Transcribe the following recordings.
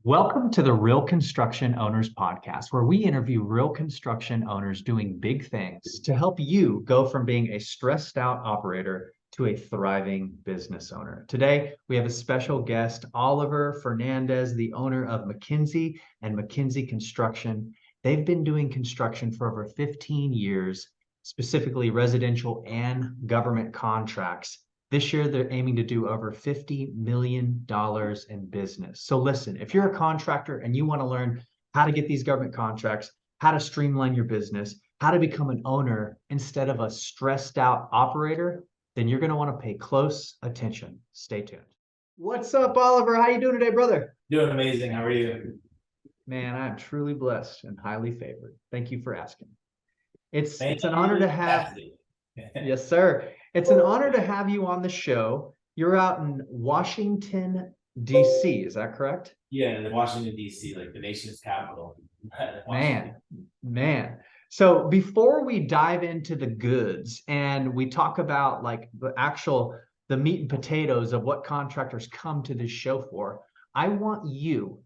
Welcome to the Real Construction Owners Podcast, where we interview real construction owners doing big things to help you go from being a stressed out operator to a thriving business owner. Today, we have a special guest, Oliver Fernandez, the owner of McKinsey and McKinsey Construction. They've been doing construction for over 15 years, specifically residential and government contracts. This year, they're aiming to do over $50 million in business. So listen, if you're a contractor and you want to learn how to get these government contracts, how to streamline your business, how to become an owner instead of a stressed out operator, then you're going to want to pay close attention. Stay tuned. What's up, Oliver? How you doing today, brother? Doing amazing. How are you? Man, I'm truly blessed and highly favored. Thank you for asking. It's Thank an you. honor to have. Yes, sir. It's an honor to have you on the show. You're out in Washington, D.C., is that correct? Yeah, in Washington, D.C., like the nation's capital. Man. So before we dive into the goods and we talk about like the meat and potatoes of what contractors come to this show for, I want you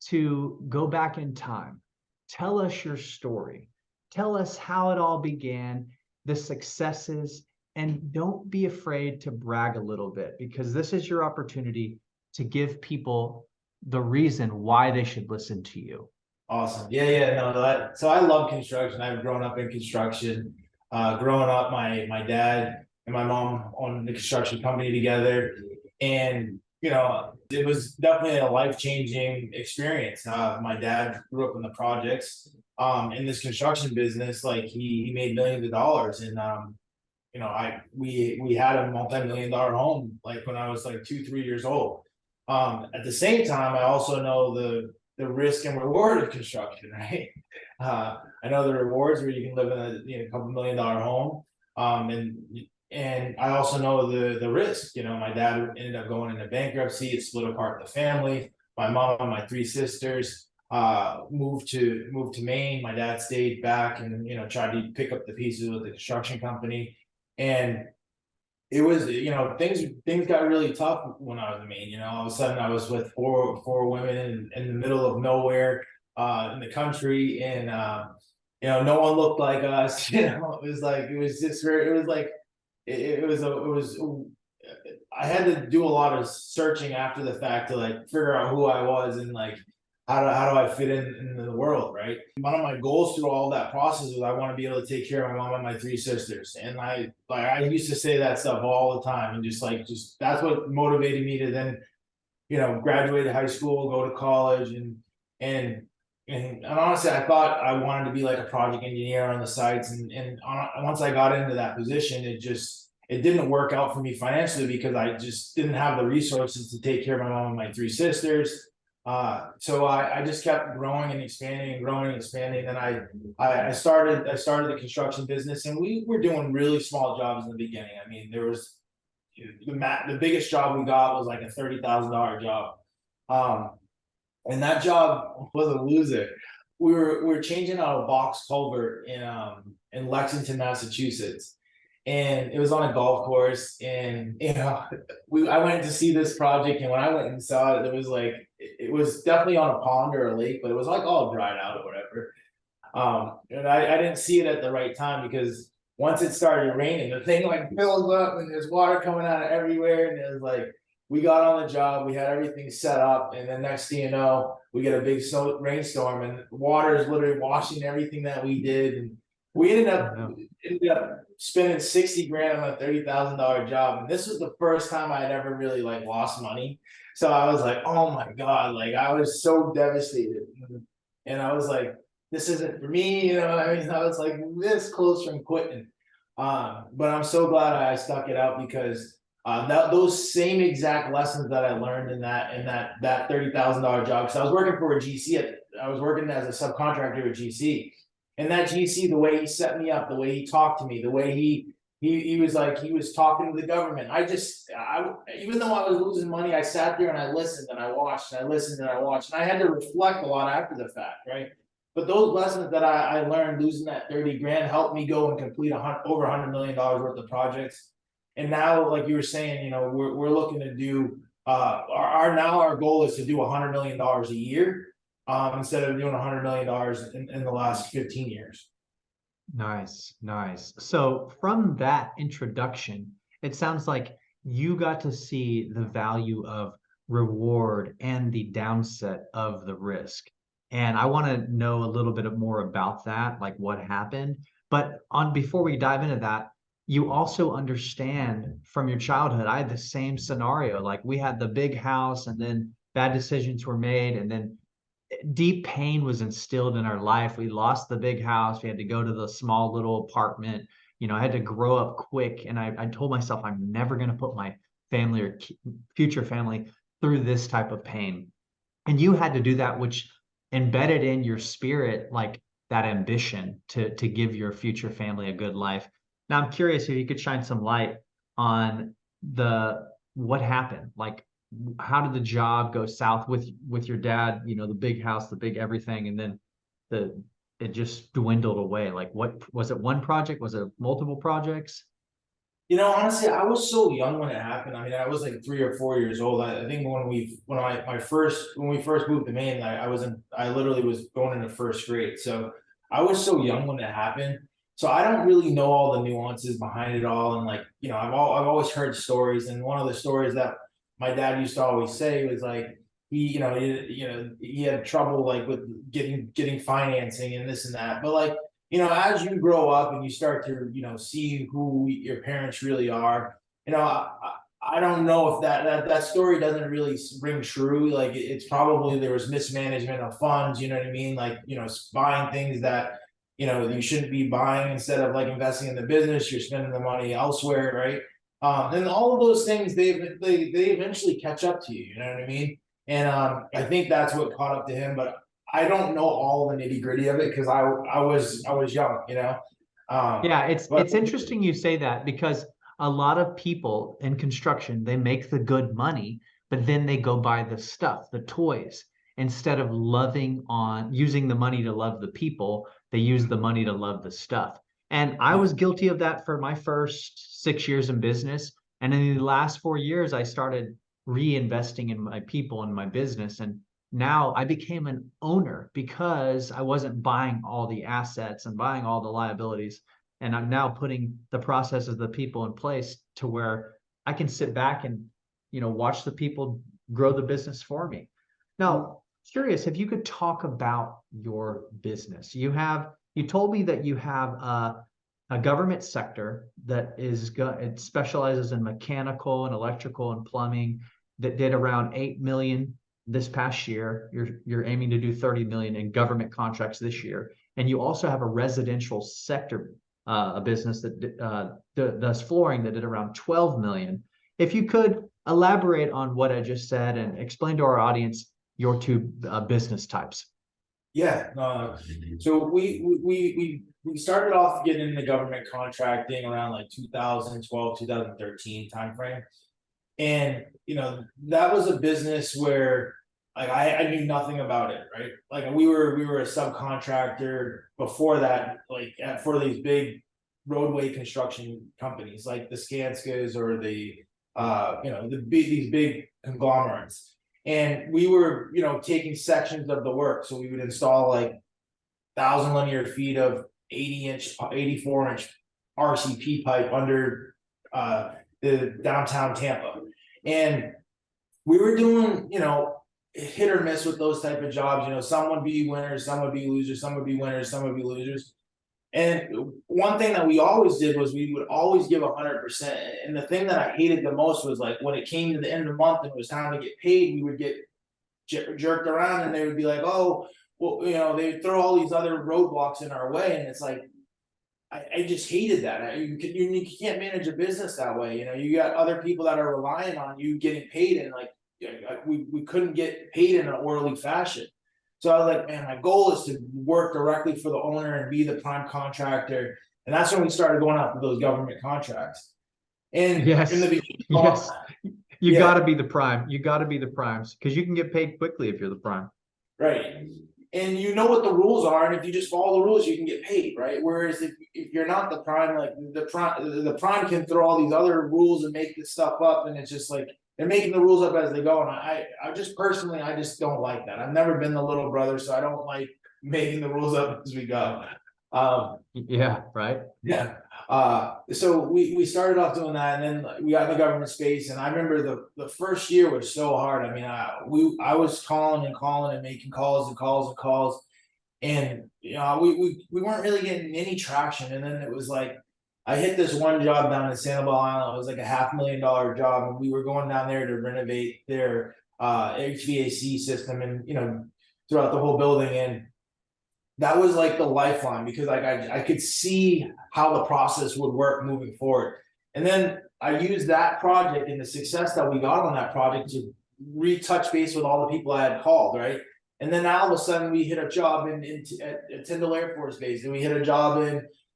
to go back in time. Tell us your story. Tell us how it all began, the successes, and don't be afraid to brag a little bit because this is your opportunity to give people the reason why they should listen to you. Awesome. Yeah. No, so I love construction. I've grown up in construction. Growing up, my dad and my mom owned the construction company together, and it was definitely a life-changing experience. My dad grew up in the projects, in this construction business. Like he made millions of dollars, and we had a multi-million-dollar home like when I was like 2-3 years old. At the same time, I also know the risk and reward of construction, right? I know the rewards where you can live in a couple $1 million home, and I also know the risk. My dad ended up going into bankruptcy. It split apart the family. My mom and my 3 sisters moved to Maine. My dad stayed back and tried to pick up the pieces with the construction company. And it was, things got really tough when I was in Maine. All of a sudden I was with four women in the middle of nowhere, in the country, and no one looked like us. It was like I had to do a lot of searching after the fact to like figure out who I was and like how do I fit in the world, right? One of my goals through all that process was I want to be able to take care of my mom and my 3 sisters. And I used to say that stuff all the time, and just that's what motivated me to then, graduate high school, go to college, and honestly, I thought I wanted to be like a project engineer on the sites. And once I got into that position, it didn't work out for me financially because I just didn't have the resources to take care of my mom and my 3 sisters. So I just kept growing and expanding. And I started the construction business, and we were doing really small jobs in the beginning. I mean, there was the biggest job we got was like a $30,000 job. And that job was a loser. We were changing out a box culvert in Lexington, Massachusetts. And it was on a golf course, and I went to see this project, and when I went and saw it, it was definitely on a pond or a lake, but it was like all dried out or whatever. And I didn't see it at the right time because once it started raining, the thing like fills up and there's water coming out of everywhere, and it was like we got on the job, we had everything set up, and then next thing you know, we get a big rainstorm, and water is literally washing everything that we did, and we ended up spending 60 grand on a $30,000 job. And this was the first time I had ever really like lost money. So I was like, oh my God, like I was so devastated. And I was like, this isn't for me. I was like this close from quitting. But I'm so glad I stuck it out because those same exact lessons that I learned in that $30,000 job. Because I was working for a GC. I was working as a subcontractor at GC. And that GC, the way he set me up, the way he talked to me, the way he was talking to the government. Even though I was losing money, I sat there and I listened and I watched and I listened and I watched. And I had to reflect a lot after the fact, right? But those lessons that I learned losing that 30 grand helped me go and complete over $100 million worth of projects. And now, like you were saying, we're looking to do our goal is to do $100 million a year, instead of doing $100 million in the last 15 years. Nice, nice. So from that introduction, it sounds like you got to see the value of reward and the downset of the risk. And I want to know a little bit more about that, like what happened. But on before we dive into that, you also understand from your childhood, I had the same scenario. Like we had the big house and then bad decisions were made, and then deep pain was instilled in our life. We lost the big house. We had to go to the small little apartment. I had to grow up quick. And I told myself, I'm never going to put my family or future family through this type of pain. And you had to do that, which embedded in your spirit, like that ambition to give your future family a good life. Now, I'm curious if you could shine some light on what happened. Like, how did the job go south with your dad, the big house, the big everything, and then it just dwindled away? Like, what was it, one project? Was it multiple projects? Honestly, I was so young when it happened. I mean, I was like 3 or 4 years old. I think when we first moved to Maine, I literally was going into first grade. So I was so young when it happened. So I don't really know all the nuances behind it all. And like, I've always heard stories. And one of the stories that my dad used to always say was like, he had trouble like with getting financing and this and that. But like, as you grow up and you start to, see who your parents really are, I don't know if that story doesn't really ring true. Like it's probably there was mismanagement of funds, you know what I mean? Like, buying things that, you shouldn't be buying. Instead of like investing in the business, you're spending the money elsewhere, right? And all of those things, they eventually catch up to you, you know what I mean? And I think that's what caught up to him, but I don't know all the nitty gritty of it because I was young, Yeah, it's but it's interesting you say that, because a lot of people in construction, they make the good money, but then they go buy the stuff, the toys, instead of loving on using the money to love the people, they use the money to love the stuff. And I yeah, was guilty of that for my first 6 years in business. And in the last 4 years, I started reinvesting in my people and my business. And now I became an owner because I wasn't buying all the assets and buying all the liabilities. And I'm now putting the processes, the people in place to where I can sit back and, watch the people grow the business for me. Now, curious if you could talk about your business. You told me that you have a government sector that it specializes in mechanical and electrical and plumbing, that did around 8 million this past year. You're aiming to do 30 million in government contracts this year. And you also have a residential sector, a business that does flooring, that did around 12 million. If you could elaborate on what I just said and explain to our audience your two business types. yeah. So we started off getting into government contracting around like 2012, 2013 timeframe. And that was a business where like I knew nothing about it, right? Like we were a subcontractor before that, like for these big roadway construction companies like the Skanskas or these big conglomerates. And we were, taking sections of the work. So we would install like 1,000 linear feet of 80-inch, 84-inch RCP pipe under the downtown Tampa. And we were doing, hit or miss with those type of jobs. Some would be winners, some would be losers, some would be winners, some would be losers. And one thing that we always did was we would always give 100%. And the thing that I hated the most was like when it came to the end of the month and it was time to get paid, we would get jerked around and they would be like, oh, well, they would throw all these other roadblocks in our way. And it's like, I just hated that. You can't manage a business that way. You got other people that are relying on you getting paid, and like we couldn't get paid in an orderly fashion. So I was like, man, my goal is to work directly for the owner and be the prime contractor. And that's when we started going after those government contracts. And in the Yes, beginning, yes. You got yeah, to be the prime. You got to be the primes, because you can get paid quickly if you're the prime. right. And you know what the rules are, and if you just follow the rules, you can get paid, right? Whereas if you're not the prime, like the prime can throw all these other rules and make this stuff up, and it's just like they're making the rules up as they go. And I just personally, I just don't like that. I've never been the little brother, so I don't like making the rules up as we go. Yeah, right. Yeah. So we started off doing that, and then we got in the government space. And I remember the first year was so hard. I mean, I was calling and making calls and calls and calls. And we weren't really getting any traction. And then it was like I hit this one job down in Sanibel Island. It was like a $500,000 job, and we were going down there to renovate their HVAC system, and throughout the whole building. And that was like the lifeline, because like I could see how the process would work moving forward. And then I used that project and the success that we got on that project to retouch base with all the people I had called, right? And then all of a sudden we hit a job at Tyndall Air Force Base, and we hit a job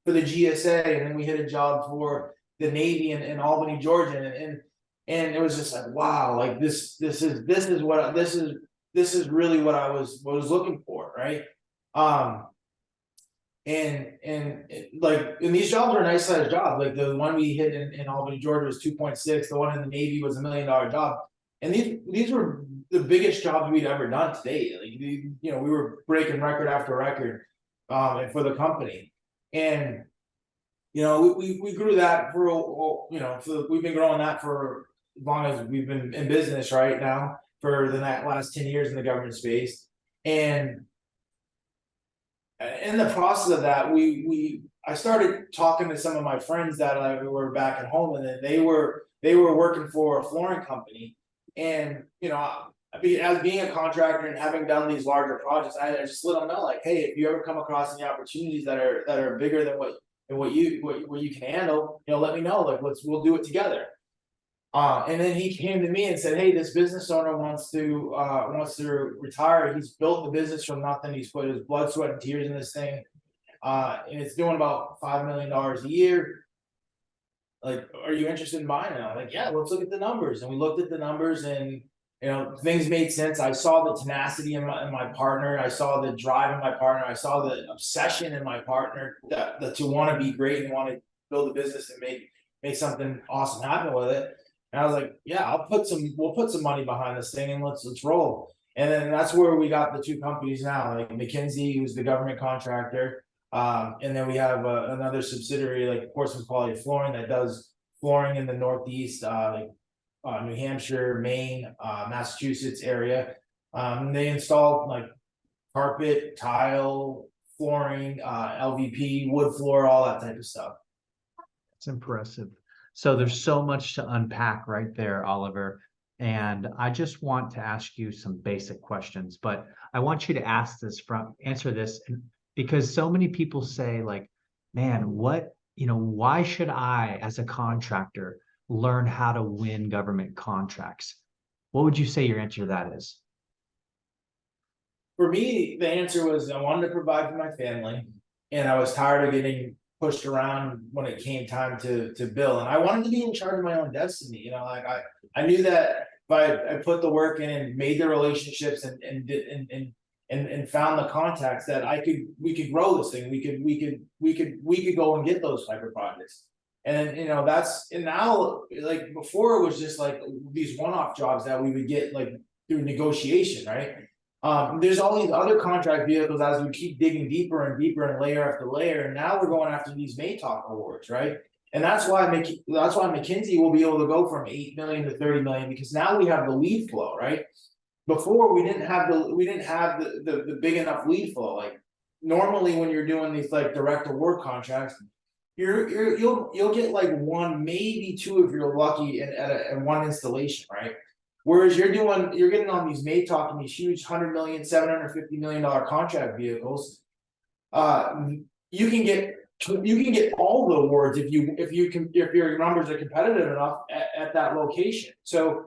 for the GSA, and then we hit a job for the Navy in Albany, Georgia, and it was just like, wow, like this is really what I was looking for, right? And these jobs are nice sized jobs. Like the one we hit in Albany, Georgia was 2.6. The one in the Navy was $1 million job. And these were the biggest jobs we'd ever done to date. Like, we were breaking record after record, and for the company. And, we grew that we've been growing that for as long as we've been in business right now, for the last 10 years in the government space. And in the process of that, I started talking to some of my friends that were back at home, and then they were working for a flooring company. And as being a contractor and having done these larger projects, I just let them know, like, hey, if you ever come across any opportunities that are bigger than what you can handle, let me know. Like, we'll do it together. And then he came to me and said, hey, this business owner wants to retire. He's built the business from nothing. He's put his blood, sweat, and tears in this thing. And it's doing about $5 million a year. Like, are you interested in buying it? I'm like, yeah, let's look at the numbers. And we looked at the numbers, and things made sense. I saw the tenacity in my partner. I saw the drive in my partner. I saw the obsession in my partner that to want to be great and want to build a business and make something awesome happen with it. And I was like, yeah, we'll put some money behind this thing, and let's roll. And then that's where we got the two companies now, like McKinsey, who's the government contractor. And then we have another subsidiary, like Portsmouth Quality Flooring, that does flooring in the Northeast, New Hampshire, Maine, Massachusetts area. They install like carpet, tile, flooring, LVP, wood floor, all that type of stuff. It's impressive. So there's so much to unpack right there, Oliver. And I just want to ask you some basic questions, but I want you to answer this, because so many people say, like, man, why should I, as a contractor, learn how to win government contracts? What would you say your answer to that is? For me, the answer was I wanted to provide for my family, and I was tired of getting pushed around when it came time to bill, and I wanted to be in charge of my own destiny. I knew that if I put the work in and made the relationships and found the contacts, that we could grow this thing. We could go and get those type of projects. And and now, like, before it was just like these one-off jobs that we would get like through negotiation, right? There's all these other contract vehicles as we keep digging deeper and deeper and layer after layer. And now we're going after these MATOC awards, right? And that's why McKinsey will be able to go from 8 million to 30 million, because now we have the lead flow, right? Before we didn't have the big enough lead flow. Like, normally when you're doing these like direct award contracts, you'll get like one, maybe two if you're lucky at one installation, right? Whereas you're getting on these MATOC and these huge $100 million, $750 million contract vehicles. You can get all the awards if your numbers are competitive enough at that location. So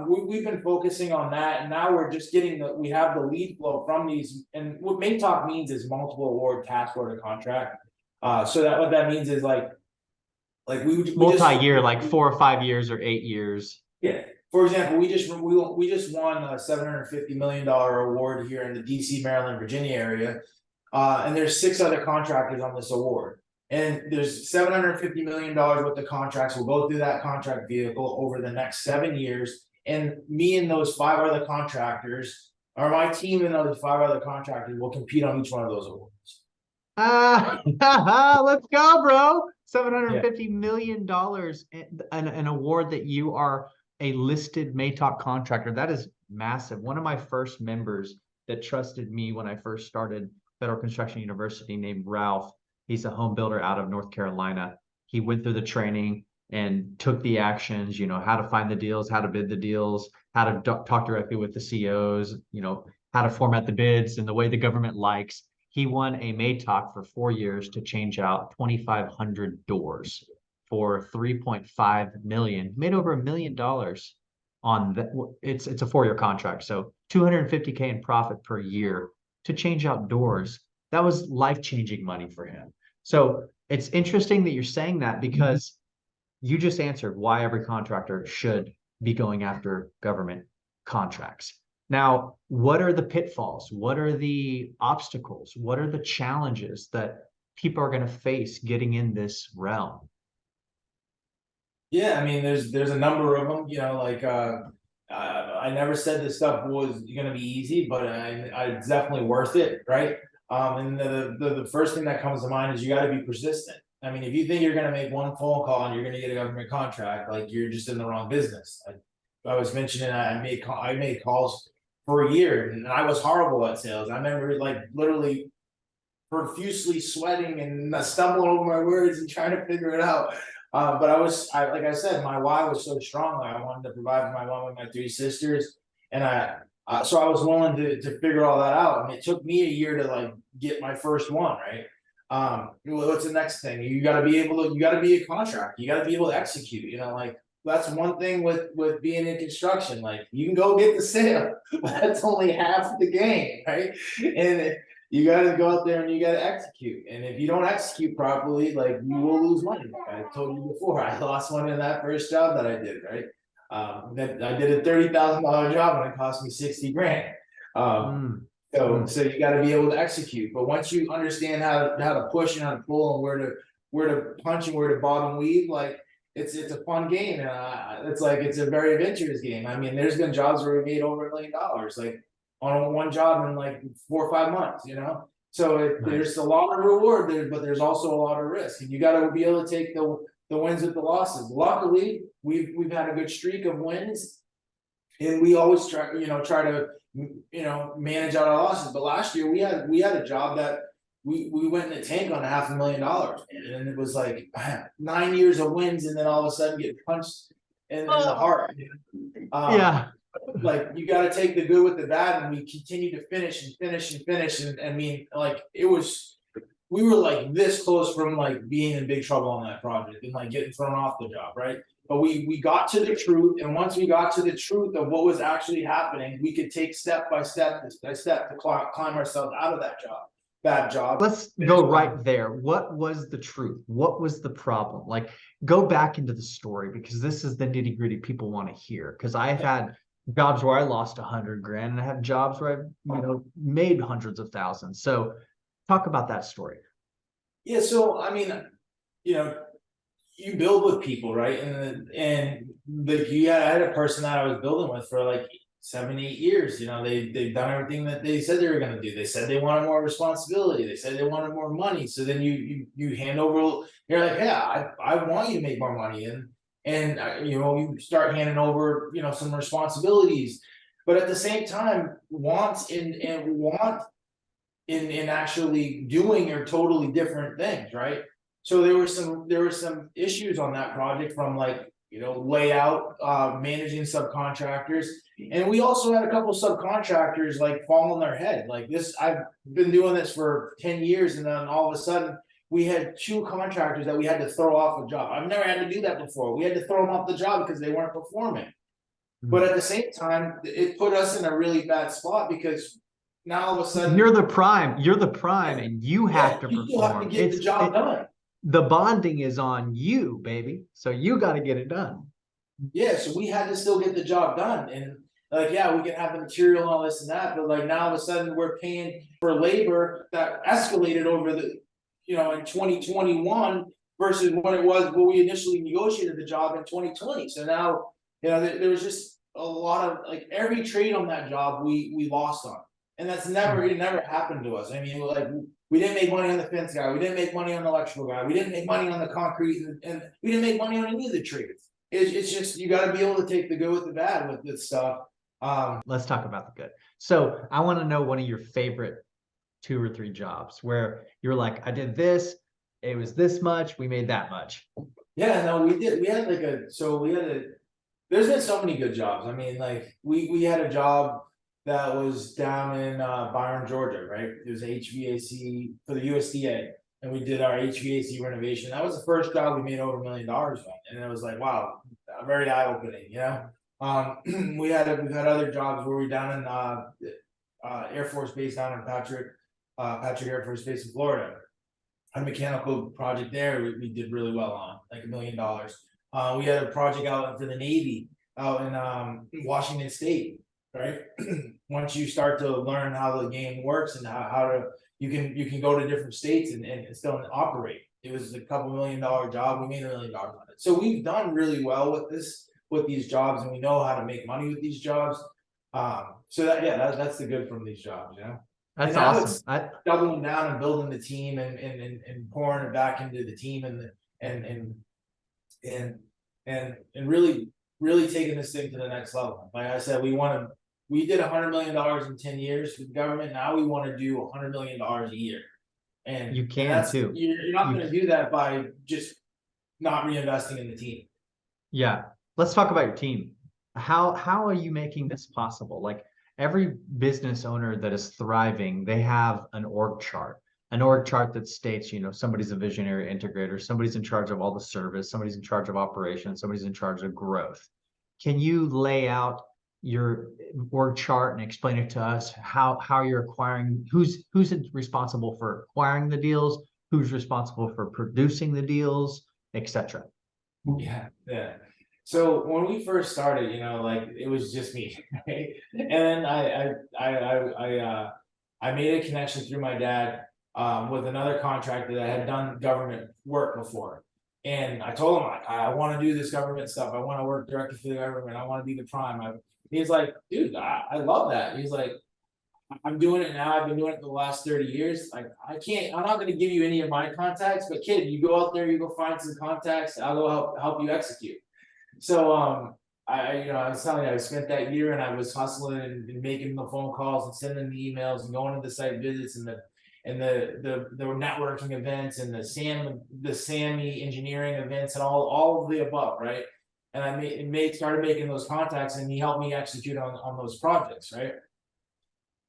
we've been focusing on that, and now we're just we have the lead flow from these. And what MATOC means is multiple award task order contract. So what that means is like we multi-year, like 4 or 5 years or 8 years. Yeah. For example, we just won a $750 million award here in the DC, Maryland, Virginia area. And there's 6 other contractors on this award. And there's $750 million worth of contracts. We'll go through that contract vehicle over the next 7 years. And me and those 5 other contractors, or my team and those 5 other contractors, will compete on each one of those awards. Let's go, bro. Yeah. $750 million, an award that you are a listed MATOC contractor. That is massive. One of my first members that trusted me when I first started Federal Construction University, named Ralph. He's a home builder out of North Carolina. He went through the training and took the actions, how to find the deals, how to bid the deals, how to talk directly with the COs, how to format the bids and the way the government likes. He won a MATOC for 4 years to change out 2,500 doors for 3.5 million, made over $1 million on the, it's a 4-year contract. So 250K in profit per year to change out doors. That was life-changing money for him. So it's interesting that you're saying that, because you just answered why every contractor should be going after government contracts. Now, what are the pitfalls? What are the obstacles? What are the challenges that people are going to face getting in this realm? Yeah, I mean, there's a number of them, I never said this stuff was gonna be easy, but it's definitely worth it, right? And the first thing that comes to mind is you gotta be persistent. I mean, if you think you're gonna make one phone call and you're gonna get a government contract, like, you're just in the wrong business. I was mentioning I made calls for a year, and I was horrible at sales. I remember, like, literally profusely sweating and stumbling over my words and trying to figure it out. But like I said, my why was so strong. Like, I wanted to provide for my mom and my 3 sisters, and so I was willing to figure all that out. And it took me a year to, like, get my first one, right? What's the next thing? You got to be a contractor. You got to be able to execute. Like, that's one thing with being in construction. Like, you can go get the sale, but that's only half the game, right? And you got to go out there and you got to execute. And if you don't execute properly, like, you will lose money. I told you before, I lost money in that first job that I did, right? That I did a $30,000 job and it cost me 60 grand. So you got to be able to execute. But once you understand how to push and how to pull and where to punch and where to bottom weave, like, it's a fun game. And it's a very adventurous game. I mean, there's been jobs where we made over $1 million, like, on one job in like 4 or 5 months, So there's a lot of reward there, but there's also a lot of risk, and you got to be able to take the wins with the losses. Luckily, we've had a good streak of wins, and we always try to manage out our losses. But last year we had a job that we went in the tank on $500,000, and it was like 9 years of wins, and then all of a sudden get punched in the heart. Yeah. Like, you got to take the good with the bad, and we continue to finish. And I mean, like, we were like this close from, like, being in big trouble on that project and, like, getting thrown off the job, right? But we got to the truth, and once we got to the truth of what was actually happening, we could take step by step to climb ourselves out of that bad job. Let's go right there. What was the truth? What was the problem? Like, go back into the story, because this is the nitty gritty people want to hear. Because I've had jobs where I lost 100 grand, and I have jobs where I've made hundreds of thousands. So talk about that story. Yeah, so I mean, you build with people, right? And I had a person that I was building with for like 7, 8 years. They've done everything that they said they were going to do. They said they wanted more responsibility. They said they wanted more money. So then you hand over. You're like, yeah, I want you to make more money, and you start handing over some responsibilities, but at the same time, want in actually doing are totally different things, right? So there were some issues on that project, from, like, layout, managing subcontractors, and we also had a couple of subcontractors, like, fall on their head. Like this, I've been doing this for 10 years, and then all of a sudden we had 2 contractors that we had to throw off a job. I've never had to do that before. We had to throw them off the job because they weren't performing. But at the same time, it put us in a really bad spot, because now all of a sudden you're the prime, and you have to perform. You have to get the job done. The bonding is on you, baby. So you got to get it done. Yeah, so we had to still get the job done. And, like, yeah, we can have the material and all this and that, but, like, now all of a sudden we're paying for labor that escalated over in 2021 versus when it was when we initially negotiated the job in 2020. So now, there was just a lot of like every trade on that job we lost on. And that's it never happened to us. I mean, like we didn't make money on the fence guy, we didn't make money on the electrical guy, we didn't make money on the concrete, and we didn't make money on any of the trades. It's just you got to be able to take the good with the bad with this stuff. Let's talk about the good. So I want to know one of your favorite 2 or 3 jobs where you're like, I did this, it was this much, we made that much. Yeah, no, we did. There's been so many good jobs. I mean, like we had a job that was down in Byron, Georgia, right? It was HVAC for the USDA, and we did our HVAC renovation. That was the first job we made over $1 million on, and it was like, wow, very eye opening, we've had other jobs where we're down in Air Force Base down in Patrick Air Force Base in Florida. A mechanical project there we did really well on, like $1 million. We had a project out for the Navy out in Washington State, right? Once you start to learn how the game works and you can go to different states and still operate. It was a couple $1 million job. We made $1 million on it. So we've done really well with these jobs, and we know how to make money with these jobs. So that's the good from these jobs, That's and now awesome. It's doubling down and building the team and pouring it back into the team and really taking this thing to the next level. Like I said, we did $100 million in 10 years with the government. Now we want to do $100 million a year. And you can too. You're not going to do that by just not reinvesting in the team. Yeah. Let's talk about your team. How are you making this possible? Like every business owner that is thriving, they have an org chart that states, somebody's a visionary integrator, somebody's in charge of all the service, somebody's in charge of operations, somebody's in charge of growth. Can you lay out your org chart and explain it to us how you're acquiring, who's responsible for acquiring the deals, who's responsible for producing the deals, etc.? Yeah. So when we first started, like it was just me, right? And I made a connection through my dad with another contractor that had done government work before. And I told him, I want to do this government stuff. I want to work directly for the government. I want to be the prime. He's like, dude, I love that. He's like, I'm doing it now. I've been doing it for the last 30 years. Like, I'm not going to give you any of my contacts, but kid, you go out there, you go find some contacts. I'll go help you execute. So, I was telling you, I spent that year and I was hustling and making the phone calls and sending the emails and going to the site visits and the networking events and the SAMI engineering events and all of the above, right? And I started making those contacts, and he helped me execute on those projects, right?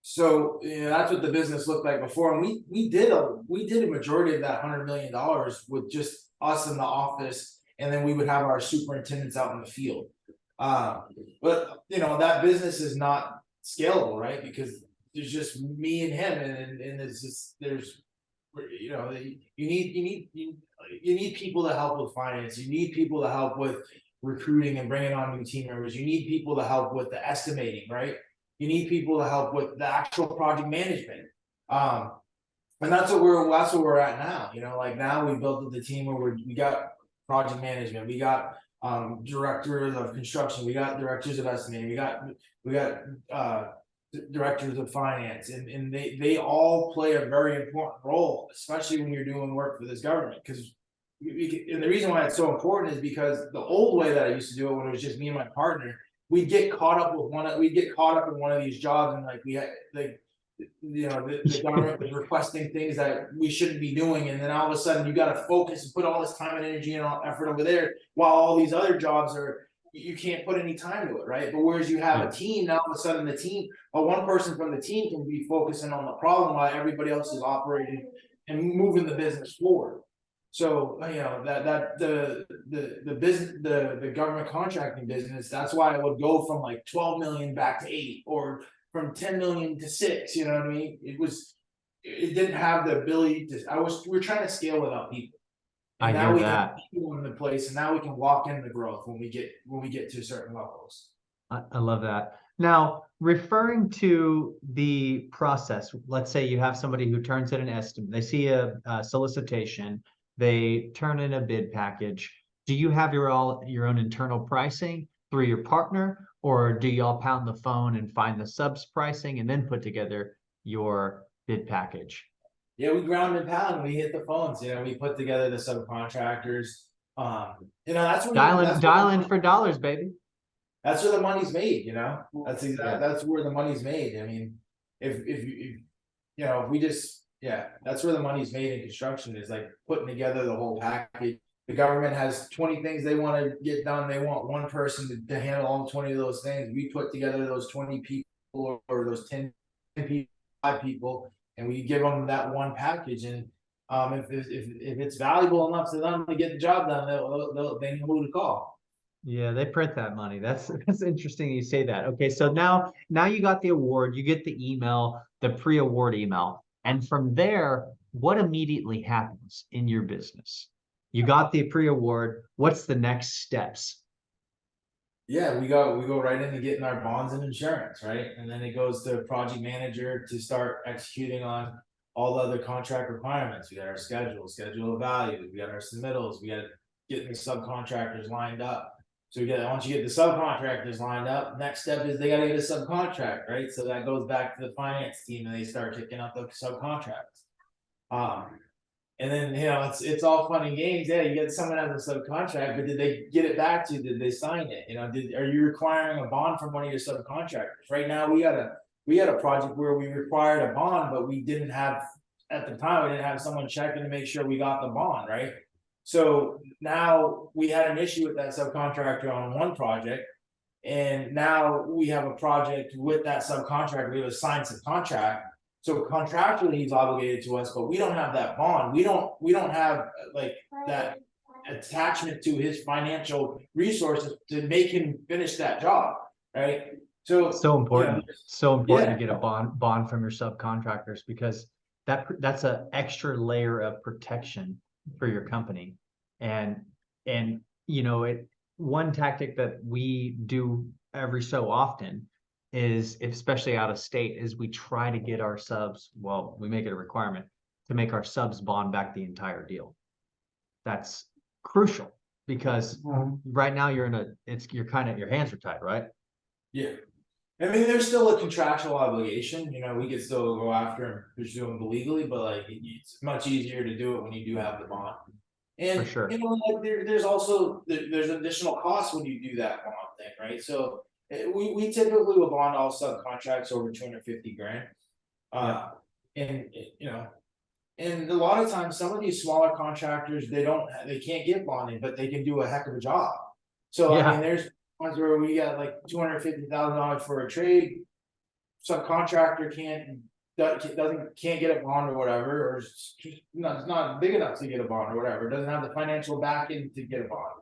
So that's what the business looked like before, and we did a majority of that $100 million with just us in the office, and then we would have our superintendents out in the field. But that business is not scalable, right? Because there's just me and him, and you need people to help with finance. You need people to help with recruiting and bringing on new team members. You need people to help with the estimating, right? You need people to help with the actual project management. And that's what we're at now. Like now we built the team where we got project management, we got directors of construction, we got directors of estimating, we got directors of finance, and they all play a very important role, especially when you're doing work for this government. Because and the reason why it's so important is because the old way that I used to do it, when it was just me and my partner, we'd get caught up in one of these jobs, and like we had the government was requesting things that we shouldn't be doing, and then all of a sudden you got to focus and put all this time and energy and effort over there, while all these other jobs you can't put any time to it, right? But whereas you have a team, now all of a sudden one person from the team can be focusing on the problem while everybody else is operating and moving the business forward. So the government contracting business, that's why I would go from like 12 million back to 8, or from 10 million to 6. You know what I mean? It didn't have the ability to. We're trying to scale without people. And now we have people in the place, and now we can walk into growth when we get to certain levels. I love that. Now, referring to the process, let's say you have somebody who turns in an estimate, they see a solicitation, they turn in a bid package. Do you have your own internal pricing through your partner, or do y'all pound the phone and find the subs pricing and then put together your bid package? Yeah, we ground and pound, we hit the phones, we put together the subcontractors. That's where Dial in for dollars, baby. that's where the money's made, that's Yeah. that's where the money's made. I mean, if we just, that's where the money's made in construction, is like putting together the whole package. The government has 20 things they want to get done. They want one person to handle all 20 of those things. We put together those 20 people, or those 10 people, 5 people, and we give them that one package. And if it's valuable enough to them to get the job done, they know who to call. Yeah, they print that money. That's interesting you say that. Okay, so now you got the award, you get the email, the pre-award email, and from there, what immediately happens in your business? You got the pre-award. What's the next steps? Yeah, we go right into getting our bonds and insurance, right? And then it goes to project manager to start executing on all the other contract requirements. We got our schedule of value, we got our submittals, we got getting the subcontractors lined up. So once you get the subcontractors lined up, next step is they gotta get a subcontract, right? So that goes back to the finance team, and they start kicking up the subcontracts. And then, it's all fun and games. Yeah, you get someone as a subcontract, but did they get it back to you? Did they sign it? Are you requiring a bond from one of your subcontractors? Right now, we had a project where we required a bond, but we didn't have, at the time, we didn't have someone checking to make sure we got the bond, right? So now we had an issue with that subcontractor on one project, and now we have a project with that subcontractor. We have a signed subcontract. So contractually, he's obligated to us, but we don't have that bond. We don't have like that attachment to his financial resources to make him finish that job, right? So important. So important to Yeah. get a bond from your subcontractors, because that's an extra layer of protection for your company. And one tactic that we do every so often is, especially out of state, is we try to get our subs, well, we make it a requirement to make our subs bond back the entire deal. That's crucial, because right now your hands are tied, right? Yeah. I mean, there's still a contractual obligation, we could still go after and pursue them legally, but like it's much easier to do it when you do have the bond. And For sure. there's also there's additional costs when you do that bond thing, right? So we typically will bond all subcontracts over 250 grand. And and a lot of times some of these smaller contractors, they can't get bonding, but they can do a heck of a job. So I mean, there's ones where we got like $250,000 for a trade, subcontractor can't get a bond or whatever, or it's not big enough to get a bond or whatever, doesn't have the financial backing to get a bond,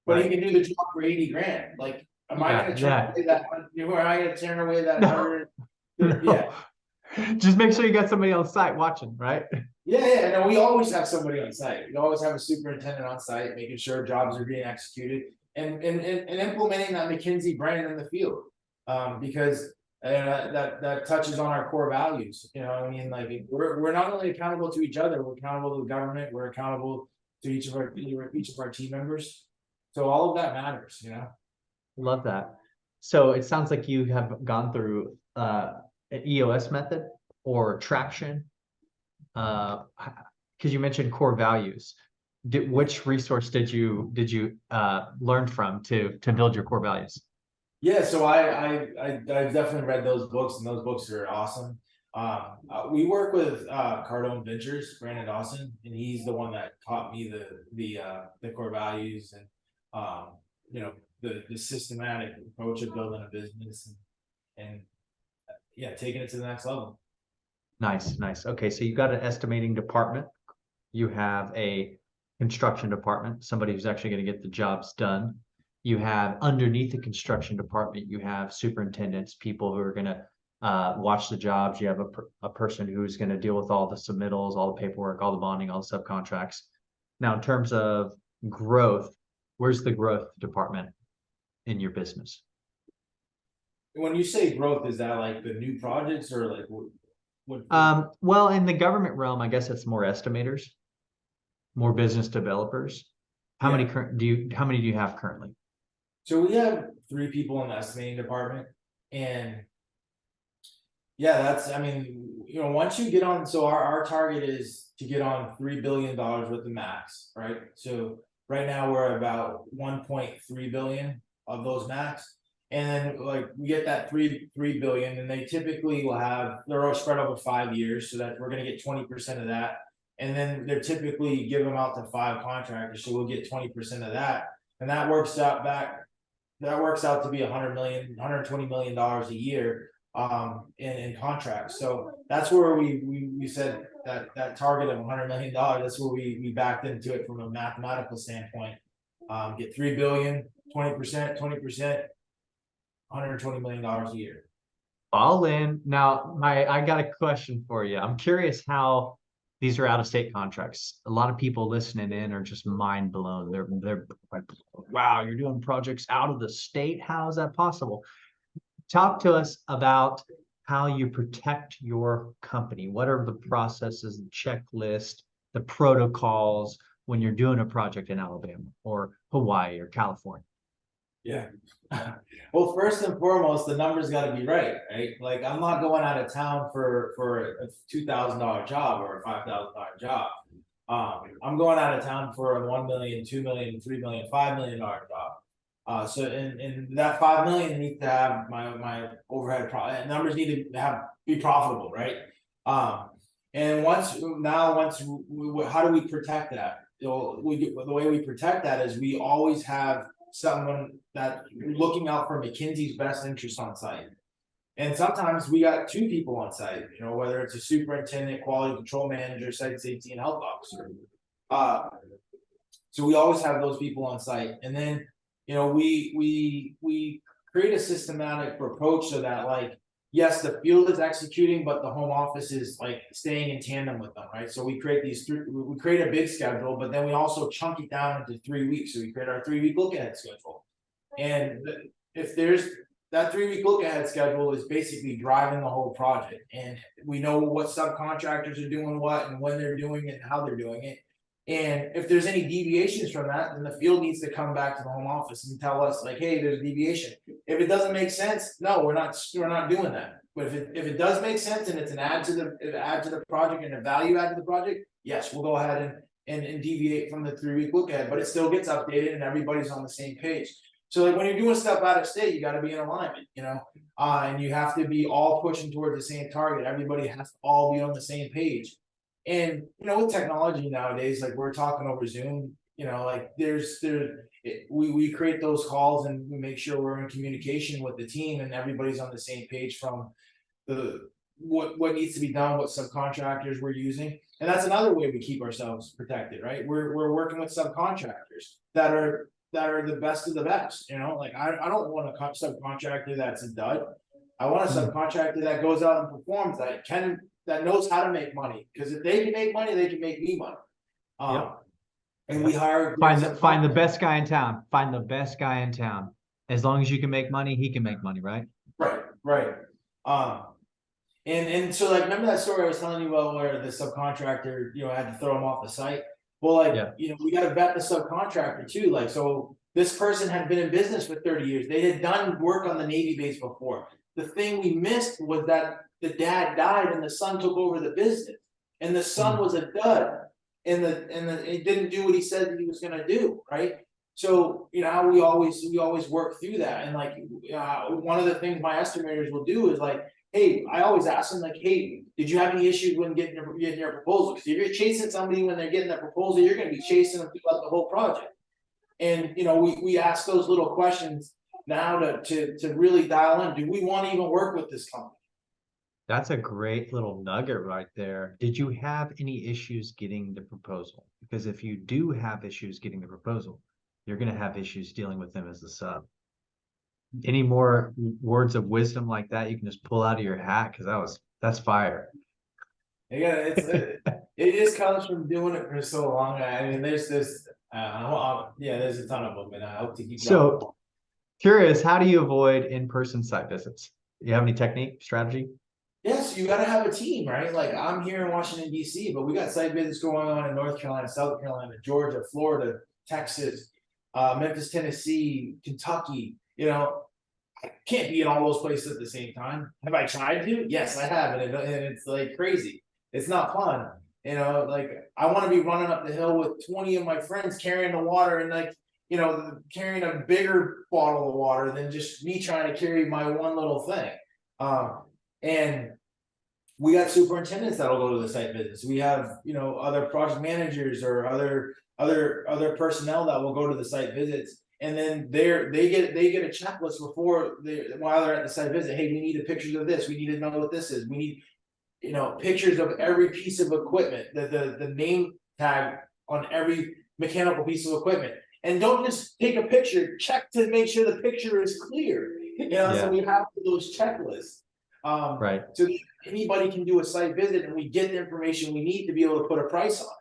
but he can do the job for 80 grand. Like, am I gonna turn away that? Am I gonna turn away that 100? Yeah. Just make sure you got somebody on site watching, right? Yeah, no, we always have somebody on site. We always have a superintendent on site, making sure jobs are being executed and implementing that McKinsey brand in the field. Because that touches on our core values. I mean, like we're not only accountable to each other, we're accountable to the government, we're accountable to each of our team members. So all of that matters, Love that. So it sounds like you have gone through an EOS method or traction, because you mentioned core values. Which resource did you learn from to build your core values? Yeah, so I've definitely read those books, and those books are awesome. We work with Cardone Ventures, Brandon Dawson, and he's the one that taught me the core values and the systematic approach of building a business and taking it to the next level. Nice. Okay, so you got an estimating department, you have a construction department, somebody who's actually going to get the jobs done. You have underneath the construction department, you have superintendents, people who are going to watch the jobs. You have a person who's going to deal with all the submittals, all the paperwork, all the bonding, all the subcontracts. Now, in terms of growth, where's the growth department in your business? when you say growth, is that like the new projects or like what? Well, in the government realm, I guess it's more estimators, more business developers. How many Yeah. how many do you have currently? So we have 3 people in the estimating department, and yeah, that's, I mean, once you get on, so our target is to get on $3 billion with the max, right? So right now we're about 1.3 billion of those max. And then like we get that three billion, and they typically will have, they're all spread over 5 years, so that we're gonna get 20% of that. And then they're typically give them out to 5 contractors, so we'll get 20% of that. And that works out to be 100 million, $120 million a year in contracts. So that's where we said that target of $100 million, that's where we backed into it from a mathematical standpoint. Get 3 billion, 20%, $120 million a year. All in. Now, I got a question for you. I'm curious how these are out-of-state contracts. A lot of people listening in are just mind blown. They're like, wow, you're doing projects out of the state. How is that possible? Talk to us about how you protect your company. What are the processes, the checklist, the protocols when you're doing a project in Alabama or Hawaii or California? Yeah. Well, first and foremost, the numbers got to be right? Like I'm not going out of town for a $2,000 job or a $5,000 job. I'm going out of town for a 1 million, 2 million, 3 million, $5 million job. So in that 5 million needs to have my overhead numbers need to be profitable, right? And once how do we protect that? The way we protect that is we always have someone that looking out for McKinsey's best interest on site. And sometimes we got 2 people on site, whether it's a superintendent, quality control manager, site safety and health officer. So we always have those people on site. And then, we create a systematic approach so that like, yes, the field is executing, but the home office is like staying in tandem with them, right? So we create we create a big schedule, but then we also chunk it down into 3 weeks. So we create our 3-week look ahead schedule. And if there's that 3-week look ahead schedule is basically driving the whole project. And we know what subcontractors are doing what and when they're doing it and how they're doing it. And if there's any deviations from that, then the field needs to come back to the home office and tell us like, hey, there's a deviation. If it doesn't make sense, no, we're not doing that. But if it does make sense and it's an add to the project and a value add to the project, yes, we'll go ahead and deviate from the 3-week look ahead, but it still gets updated and everybody's on the same page. So like when you're doing stuff out of state, you got to be in alignment, and you have to be all pushing towards the same target. Everybody has to all be on the same page. And with technology nowadays, like we're talking over Zoom, like we create those calls and we make sure we're in communication with the team and everybody's on the same page from what needs to be done, what subcontractors we're using. And that's another way we keep ourselves protected, right? We're working with subcontractors that are the best of the best. Like I don't want a subcontractor that's a dud. I want a subcontractor that goes out and performs, that knows how to make money, because if they can make money, they can make me money. Yep. And we hire find the best guy in town. Find the best guy in town. As long as you can make money, he can make money, right? Right. And so like remember that story I was telling you about where the subcontractor, had to throw him off the site? Well, like, we got to vet the subcontractor too. Like, so this person had been in business for 30 years. They had done work on the Navy base before. The thing we missed was that the dad died and the son took over the business, and the son was a dud, and he didn't do what he said that he was going to do, right? So we always work through that. And like one of the things my estimators will do is like, hey, I always ask them like, hey, did you have any issues when getting your proposal? Because if you're chasing somebody when they're getting that proposal, you're going to be chasing them throughout the whole project. And we ask those little questions now to really dial in. Do we want to even work with this company? That's a great little nugget right there. Did you have any issues getting the proposal? Because if you do have issues getting the proposal, you're going to have issues dealing with them as the sub. Any more words of wisdom like that you can just pull out of your hat? Because that's fire. Yeah, it just comes from doing it for so long. I mean, there's a ton of them, and I hope to keep. So, Curious, how do you avoid in-person site visits? Do you have any technique, strategy? Yes, you gotta have a team, right? Like I'm here in Washington DC, but we got site visits going on in North Carolina, South Carolina, Georgia, Florida, Texas, Memphis, Tennessee, Kentucky. I can't be in all those places at the same time. Have I tried to? Yes, I have, and it's like crazy. It's not fun. Like I want to be running up the hill with 20 of my friends carrying the water and like, carrying a bigger bottle of water than just me trying to carry my one little thing. And we got superintendents that'll go to the site visits. We have, other project managers or other personnel that will go to the site visits. And then they get a checklist while they're at the site visit. Hey, we need a picture of this. We need to know what this is. We need, pictures of every piece of equipment, the name tag on every mechanical piece of equipment. And don't just take a picture, check to make sure the picture is clear. So we have those checklists. Right. So anybody can do a site visit and we get the information we need to be able to put a price on it.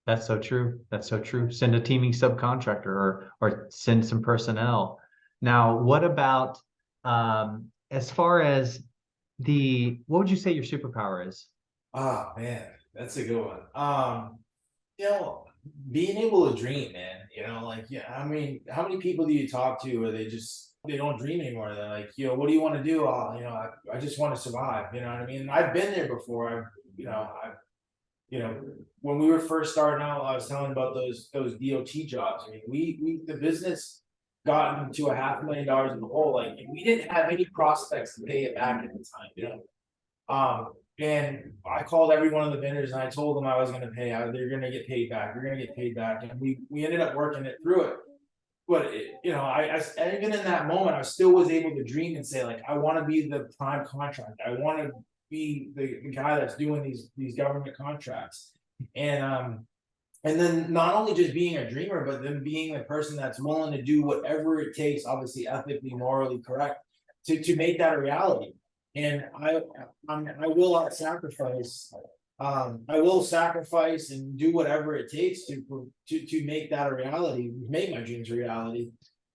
That's so true. That's so true. Send a teaming subcontractor or send some personnel. Now, what about as far as what would you say your superpower is? Oh man, that's a good one. Being able to dream, man. I mean, how many people do you talk to where they don't dream anymore? They're like, what do you want to do? I just want to survive. You know what I mean? I've been there before. When we were first starting out, I was telling about those DOT jobs. I mean, the business got into $500,000 in the hole. Like we didn't have any prospects to pay it back at the time, and I called every one of the vendors and I told them I was going to pay out. They're going to get paid back. You're going to get paid back. And we ended up working it through it. But I even in that moment, I still was able to dream and say, like, I want to be the prime contractor. I want to be the guy that's doing these government contracts. And then not only just being a dreamer, but then being the person that's willing to do whatever it takes, obviously ethically, morally correct, to make that a reality. And I will sacrifice. I will sacrifice and do whatever it takes to make that a reality, make my dreams a reality.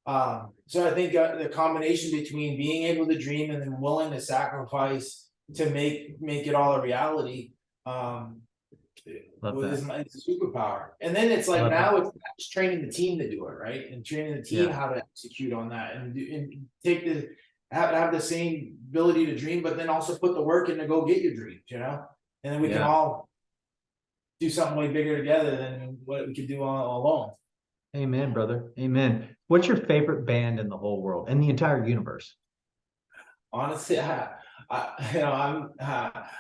So I think the combination between being able to dream and then willing to sacrifice to make it all a reality, is my superpower. And then it's like now it's training the team to do it, right? And training the team how to execute on that and take have the same ability to dream, but then also put the work in to go get your dreams, and then we can all do something way bigger together than what we could do all alone. Amen, brother. Amen. What's your favorite band in the whole world, in the entire universe? Honestly, I'm at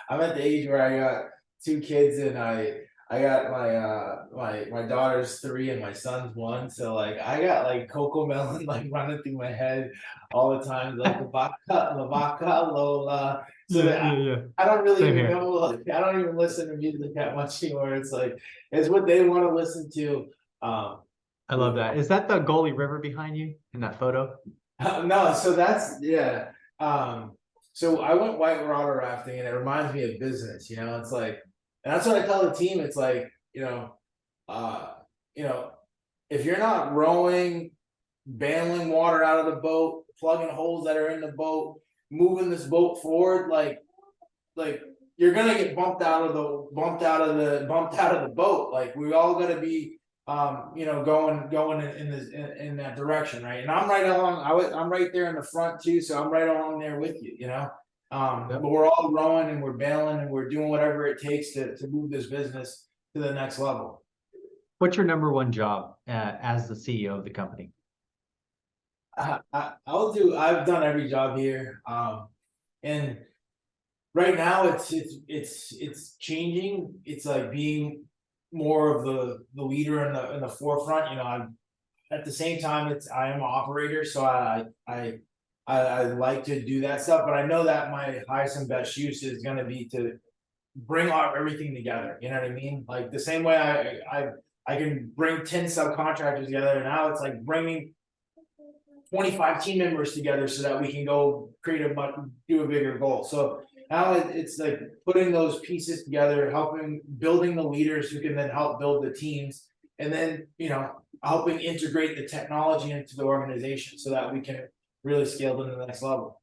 the age where I got 2 kids and I got my daughter's 3 and my son's 1. So like I got like Coco Melon like running through my head all the time, like the Vaca Lola. So I don't really even know. Like, I don't even listen to music that much anymore. It's like it's what they want to listen to. I love that. Is that the Goalie River behind you in that photo? No, so that's so I went whitewater rafting and it reminds me of business. It's like. And that's what I tell the team. It's like, if you're not rowing, bailing water out of the boat, plugging holes that are in the boat, moving this boat forward, like you're gonna get bumped out of the boat. Like we all gotta be, going in that direction, right? And I'm right along. I'm right there in the front too, so I'm right along there with you. But we're all rowing and we're bailing and we're doing whatever it takes to move this business to the next level. What's your number one job as the CEO of the company? I've done every job here. And right now it's changing. It's like being more of the leader in the forefront. I'm at the same time I am an operator, so I like to do that stuff, but I know that my highest and best use is going to be to bring everything together. You know what I mean? Like the same way I can bring 10 subcontractors together. Now it's like bringing 25 team members together so that we can go do a bigger goal. So now it's like putting those pieces together, building the leaders who can then help build the teams. And then, helping integrate the technology into the organization so that we can really scale to the next level.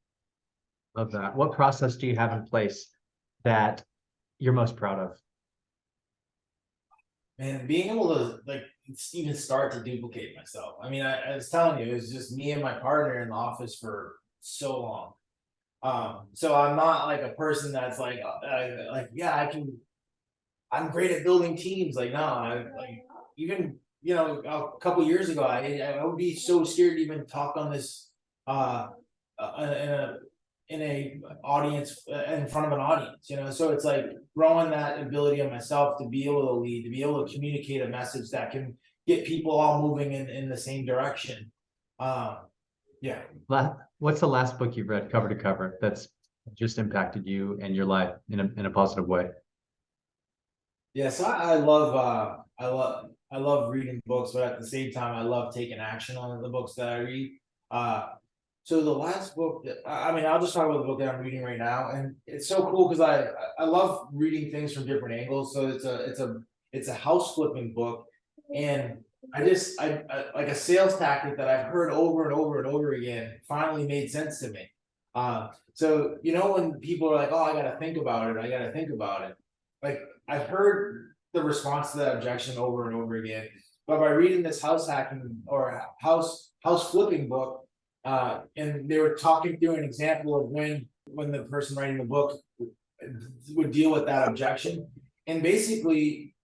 Love that. What process do you have in place that you're most proud of? And being able to like even start to duplicate myself. I mean, I was telling you, it was just me and my partner in the office for so long. So I'm not like a person that's like yeah, I'm great at building teams. Like, no, I like even a couple years ago, I would be so scared to even talk on this in a audience in front of an audience, so it's like growing that ability of myself to be able to lead, to be able to communicate a message that can get people all moving in the same direction. Yeah. What's the last book you've read cover to cover that's just impacted you and your life in a positive way? Yeah, so I love reading books, but at the same time I love taking action on the books that I read. So the last book that I mean, I'll just talk about the book that I'm reading right now, and it's so cool because I love reading things from different angles. So it's a house flipping book, and I like a sales tactic that I've heard over and over and over again finally made sense to me. So when people are like, "Oh, I got to think about it. I got to think about it," like I've heard the response to that objection over and over again, but by reading this house hacking or house flipping book. And they were talking through an example of when the person writing the book would deal with that objection. And basically,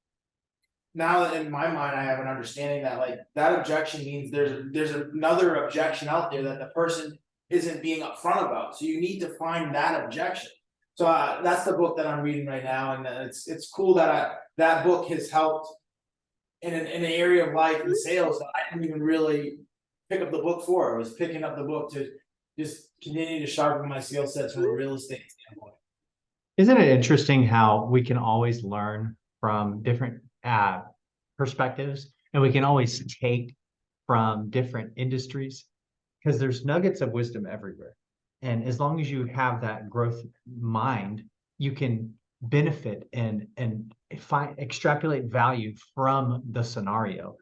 now that in my mind I have an understanding that like that objection means there's another objection out there that the person isn't being upfront about. So you need to find that objection. So that's the book that I'm reading right now, and it's cool that that book has helped in an area of life and sales that I didn't even really pick up the book for. I was picking up the book to just continue to sharpen my skill sets from a real estate standpoint. Isn't it interesting how we can always learn from different perspectives, and we can always take from different industries because there's nuggets of wisdom everywhere. And as long as you have that growth mind, you can benefit and extrapolate value from the scenario.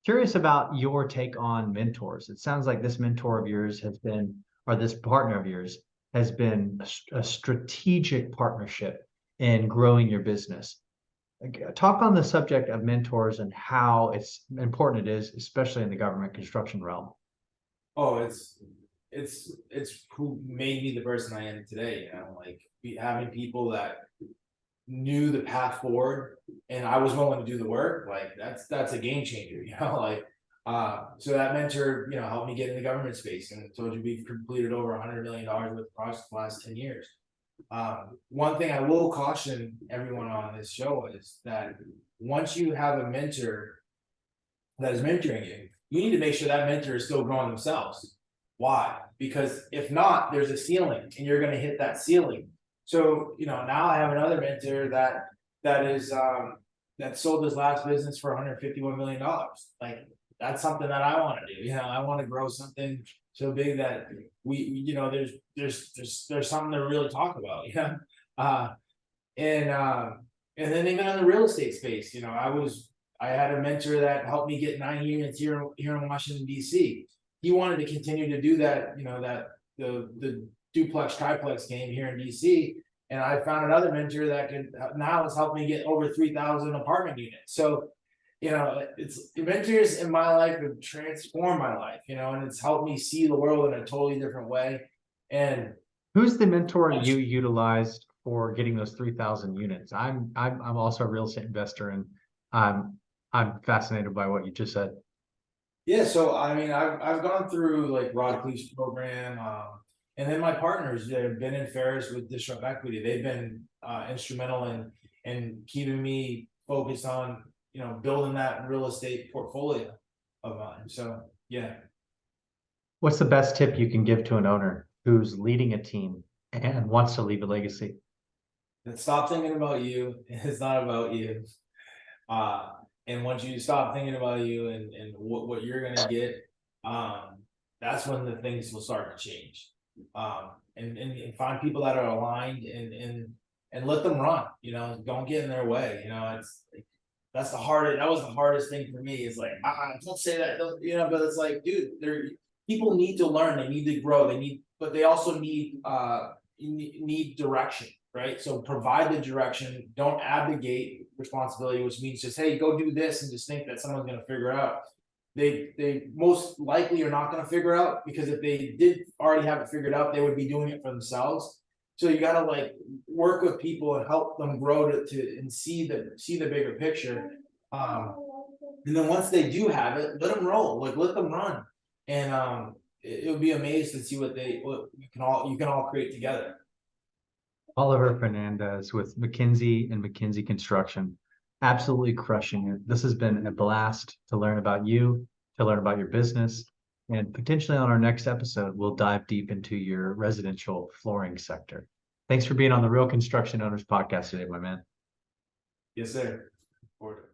Curious about your take on mentors. It sounds like this mentor of yours has been, or this partner of yours has been a strategic partnership in growing your business. Talk on the subject of mentors and how it's important it is, especially in the government construction realm. Oh, it's who made me the person I am today. Like having people that knew the path forward and I was willing to do the work, like that's a game changer, like so that mentor, helped me get in the government space, and I told you we've completed over $100 million worth of projects the last 10 years. One thing I will caution everyone on this show is that once you have a mentor that is mentoring you, you need to make sure that mentor is still growing themselves. Why? Because if not, there's a ceiling and you're going to hit that ceiling. So, now I have another mentor that sold his last business for $151 million. Like that's something that I want to do. I want to grow something so big that there's something to really talk about. And then even in the real estate space, I had a mentor that helped me get 9 units here in Washington, D.C. He wanted to continue to do that, that the duplex triplex game here in DC, and I found another mentor that now has helped me get over 3,000 apartment units. So it's mentors in my life have transformed my life, and it's helped me see the world in a totally different way. And who's the mentor you utilized for getting those 3,000 units? I'm also a real estate investor, and I'm fascinated by what you just said. Yeah, so I mean, I've gone through like Rod Cleef's program, and then my partners that have been in Ferris with Disrupt Equity, they've been instrumental in keeping me focused on building that real estate portfolio of mine. So yeah. What's the best tip you can give to an owner who's leading a team and wants to leave a legacy? Then stop thinking about you. It's not about you. And once you stop thinking about you and what you're gonna get, that's when the things will start to change. And find people that are aligned and let them run. Don't get in their way. It's That's that was the hardest thing for me. Is like, don't say that, but it's like, dude, people need to learn, they need to grow, but they also need direction, right? So provide the direction, don't abdicate responsibility, which means just, hey, go do this and just think that someone's gonna figure it out. They most likely are not gonna figure it out, because if they did already have it figured out, they would be doing it for themselves. So you gotta like work with people and help them grow and see the bigger picture. And then once they do have it, let them roll, like let them run. And it would be amazing to see what you can all create together. Oliver Fernandez with McKinsey and McKinsey Construction, absolutely crushing it. This has been a blast to learn about you, to learn about your business, and potentially on our next episode, we'll dive deep into your residential flooring sector. Thanks for being on the Real Construction Owners Podcast today, my man. Yes, sir. Forward.